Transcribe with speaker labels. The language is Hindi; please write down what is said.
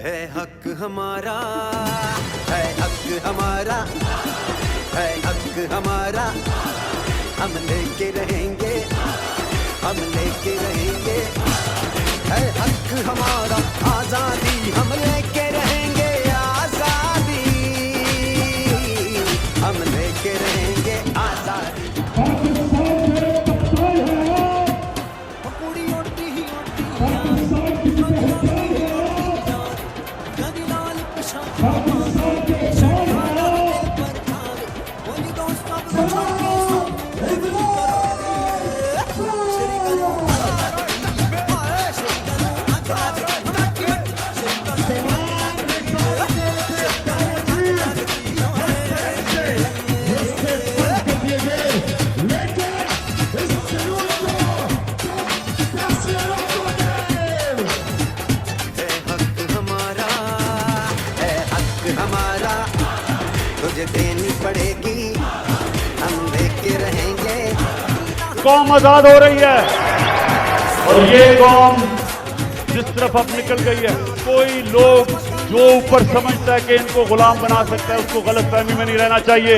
Speaker 1: है हक हमारा, है हक हमारा, है हक हमारा, हम लेके रहेंगे, हम लेके रहेंगे। है हक हमारा आजादी, हम लेके रहेंगे आजादी, हम लेके रहेंगे आजादी। हमारा तुझे देनी पड़ेगी, हम लेके रहेंगे।
Speaker 2: कौम आजाद हो रही है और ये कौम जिस तरफ अब निकल गई है, कोई लोग जो ऊपर समझता है कि इनको गुलाम बना सकता है, उसको गलतफहमी में नहीं रहना चाहिए।